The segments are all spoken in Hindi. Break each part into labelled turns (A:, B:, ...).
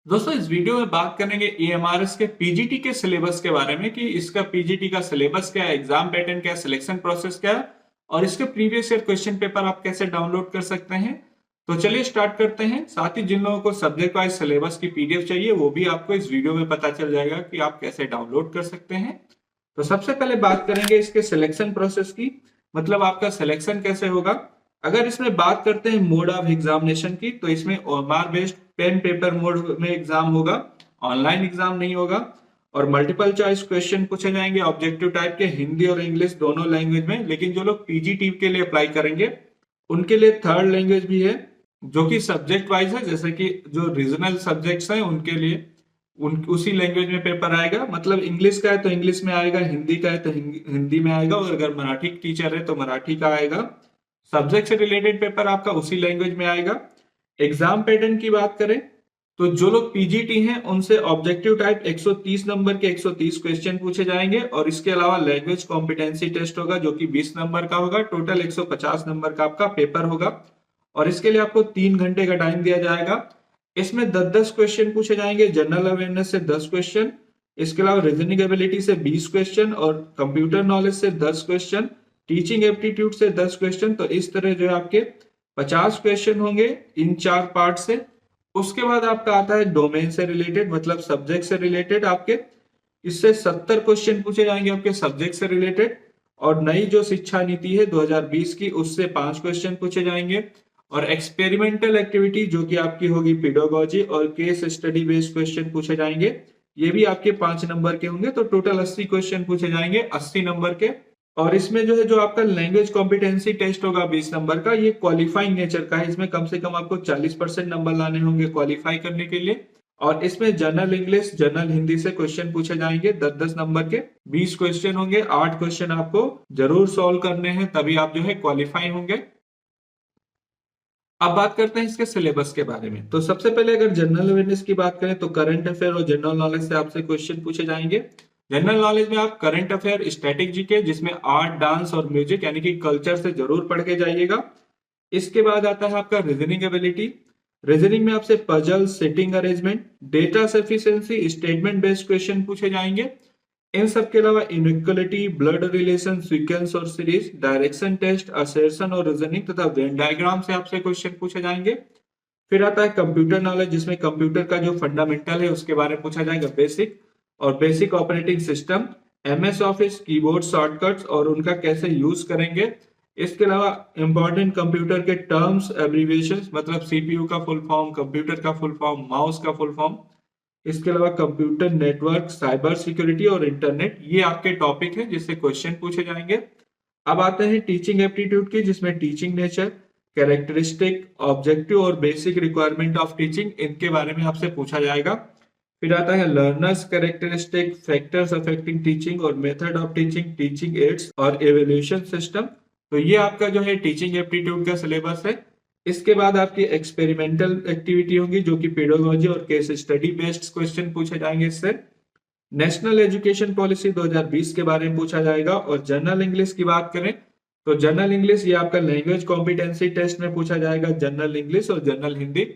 A: दोस्तों इस वीडियो में बात करेंगे EMRS के पीजीटी के सिलेबस के बारे में कि इसका पीजीटी का सिलेबस क्या है, एग्जाम पैटर्न क्या है, सिलेक्शन प्रोसेस क्या है और इसके प्रीवियस ईयर क्वेश्चन पेपर आप कैसे डाउनलोड कर सकते हैं। तो चलिए स्टार्ट करते हैं। साथ ही जिन लोगों को सब्जेक्ट वाइज सिलेबस की पीडीएफ चाहिए वो भी आपको इस वीडियो में पता चल जाएगा कि आप कैसे डाउनलोड कर सकते हैं। तो सबसे पहले बात करेंगे इसके सिलेक्शन प्रोसेस की, मतलब आपका सिलेक्शन कैसे होगा। अगर इसमें बात करते हैं मोड ऑफ एग्जामिनेशन की, तो इसमें OMR based pen paper mode में एग्जाम होगा, ऑनलाइन एग्जाम नहीं होगा। और मल्टीपल चॉइस क्वेश्चन पूछे जाएंगे ऑब्जेक्टिव टाइप के, हिंदी और इंग्लिश दोनों लैंग्वेज में। लेकिन जो लोग पीजीटी के लिए अप्लाई करेंगे उनके लिए थर्ड लैंग्वेज भी है जो कि सब्जेक्ट वाइज है, जैसे कि जो रीजनल सब्जेक्ट्स हैं उनके लिए उसी लैंग्वेज में पेपर आएगा। मतलब इंग्लिश का है तो इंग्लिश में आएगा, हिंदी का है तो हिंदी में आएगा, और अगर मराठी टीचर है तो मराठी का आएगा। सब्जेक्ट से रिलेटेड पेपर आपका उसी लैंग्वेज में आएगा। एग्जाम पैटर्न की बात करें तो जो लोग पीजीटी हैं उनसे ऑब्जेक्टिव टाइप 130 नंबर के 130 क्वेश्चन पूछे जाएंगे, और इसके अलावा लैंग्वेज कॉम्पिटेंसी टेस्ट होगा जो कि 20 नंबर का होगा। टोटल 150 नंबर का आपका पेपर होगा, और इसके लिए आपको 3 घंटे का टाइम दिया जाएगा। इसमें 10-10 क्वेश्चन पूछे जाएंगे, जनरल अवेयरनेस से 10 क्वेश्चन, इसके अलावा रीजनिंग एबिलिटी से 20 क्वेश्चन, और कंप्यूटर नॉलेज से 10 क्वेश्चन, टीचिंग एप्टीट्यूड से 10 क्वेश्चन। तो इस तरह जो है आपके 50 क्वेश्चन होंगे इन 4 पार्ट से। उसके बाद आपका आता है डोमेन से रिलेटेड, मतलब सब्जेक्ट से रिलेटेड आपके इससे 70 क्वेश्चन पूछे जाएंगे आपके सब्जेक्ट से रिलेटेड। और नई जो शिक्षा नीति है 2020 की, उससे 5 क्वेश्चन पूछे जाएंगे। और एक्सपेरिमेंटल एक्टिविटी जो कि आपकी होगी पेडागोजी, और केस स्टडी बेस्ड क्वेश्चन पूछे जाएंगे, ये भी आपके 5 नंबर के होंगे। तो टोटल 80 क्वेश्चन पूछे जाएंगे 80 नंबर के। और इसमें जो है जो आपका लैंग्वेज कॉम्पिटेंसी टेस्ट होगा 20 नंबर का, ये क्वालिफाइंग नेचर का है। इसमें कम से कम आपको 40% नंबर लाने होंगे क्वालिफाई करने के लिए। और इसमें जनरल इंग्लिश, जनरल हिंदी से क्वेश्चन पूछे जाएंगे 10-10 नंबर के, 20 क्वेश्चन होंगे। 8 क्वेश्चन आपको जरूर सॉल्व करने हैं, तभी आप जो है क्वालिफाई होंगे। अब बात करते हैं इसके सिलेबस के बारे में। तो सबसे पहले अगर जनरल अवेयरनेस की बात करें तो करंट अफेयर और जनरल नॉलेज से आपसे क्वेश्चन पूछे जाएंगे। जनरल नॉलेज में आप करंट अफेयर, स्टैटिक जीके जिसमें आर्ट, डांस और म्यूजिक यानी कि कल्चर से जरूर पढ़ के जाइएगा। इसके बाद आता है आपका रीजनिंग एबिलिटी। रीजनिंग में आपसे puzzle, sitting arrangement, data sufficiency, statement based question पूछे जाएंगे। इन सब के अलावा इनइक्वालिटी, ब्लड रिलेशन, सीक्वेंस और सीरीज, डायरेक्शन टेस्ट, असर्शन और रीजनिंग तथा वेन डायग्राम से आपसे क्वेश्चन पूछे जाएंगे। फिर आता है कंप्यूटर नॉलेज, जिसमें कंप्यूटर का जो फंडामेंटल है उसके बारे में पूछा जाएगा, बेसिक और basic operating system, MS office, keyboard shortcuts और उनका कैसे यूज करेंगे। इसके अलावा इंपॉर्टेंट कंप्यूटर के टर्म्स, एब्रीविएशंस, मतलब सीपीयू का फुल फॉर्म, कंप्यूटर का फुल फॉर्म, माउस का फुल फॉर्म। इसके अलावा कंप्यूटर नेटवर्क, साइबर सिक्योरिटी और इंटरनेट, ये आपके टॉपिक है जिससे क्वेश्चन पूछे जाएंगे। अब आते हैं टीचिंग एप्टीट्यूड की, जिसमें टीचिंग नेचर, कैरेक्टरिस्टिक, ऑब्जेक्टिव और बेसिक रिक्वायरमेंट ऑफ टीचिंग, इनके बारे में आपसे पूछा जाएगा। फिर आता है learners characteristic, factors affecting teaching और method of teaching, teaching aids और एवेल्यूशन सिस्टम। तो ये आपका जो है टीचिंग एप्टीट्यूड का सिलेबस है। इसके बाद आपकी एक्सपेरिमेंटल एक्टिविटी होगी जो कि पेडागोजी और केस स्टडी बेस्ड क्वेश्चन पूछे जाएंगे इससे। नेशनल एजुकेशन पॉलिसी 2020 के बारे में पूछा जाएगा। और जनरल इंग्लिश की बात करें तो जनरल इंग्लिश ये आपका लैंग्वेज कॉम्पिटेंसी टेस्ट में पूछा जाएगा, जनरल इंग्लिश और जनरल हिंदी,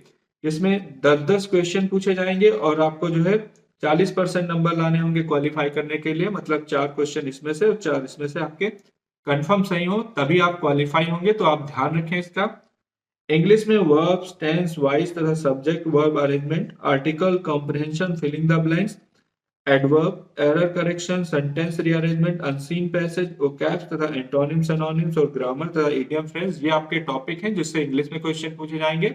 A: इसमें 10-10 क्वेश्चन पूछे जाएंगे। और आपको जो है 40% नंबर लाने होंगे क्वालिफाई करने के लिए, मतलब 4 क्वेश्चन इसमें से और 4 इसमें से आपके कंफर्म सही हो तभी आप क्वालिफाई होंगे। तो आप ध्यान रखें इसका। इंग्लिश में वर्ब्स, टेंस, वॉइस तथा subject verb arrangement, article comprehension, filling the blanks, adverb, error correction, sentence rearrangement, unseen passage, vocabs तथा एंटोनिम्स, सिनोनिम्स और ग्रामर तथा इडियम फ्रेज, ये आपके टॉपिक हैं जिससे इंग्लिश में क्वेश्चन पूछे जाएंगे।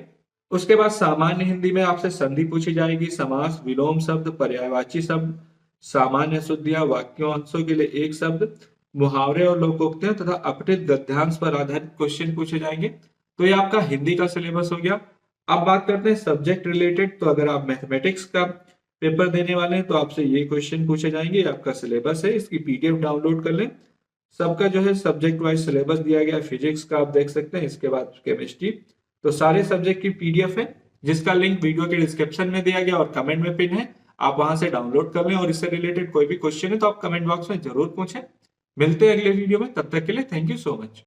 A: उसके बाद सामान्य हिंदी में आपसे संधि पूछी जाएगी, समास, विलोम शब्द, पर्यायवाची शब्द, सामान्य शुद्धियां, वाक्यांशों के लिए एक शब्द, मुहावरे और लोकोक्तियां तथा अपठित गद्यांश पर आधारित क्वेश्चन पूछे जाएंगे। तो ये आपका हिंदी का सिलेबस हो गया। अब बात करते हैं सब्जेक्ट रिलेटेड। तो अगर आप मैथमेटिक्स का पेपर देने वाले हैं तो आपसे ये क्वेश्चन पूछे जाएंगे। आपका सिलेबस है, इसकी पीडीएफ डाउनलोड कर लें। सबका जो है सब्जेक्ट वाइज सिलेबस दिया गया। फिजिक्स का आप देख सकते हैं, इसके बाद केमिस्ट्री, तो सारे सब्जेक्ट की पीडीएफ है जिसका लिंक वीडियो के डिस्क्रिप्शन में दिया गया और कमेंट में पिन है। आप वहां से डाउनलोड कर लें, और इससे रिलेटेड कोई भी क्वेश्चन है तो आप कमेंट बॉक्स में जरूर पूछें। मिलते हैं अगले वीडियो में, तब तक के लिए थैंक यू सो मच।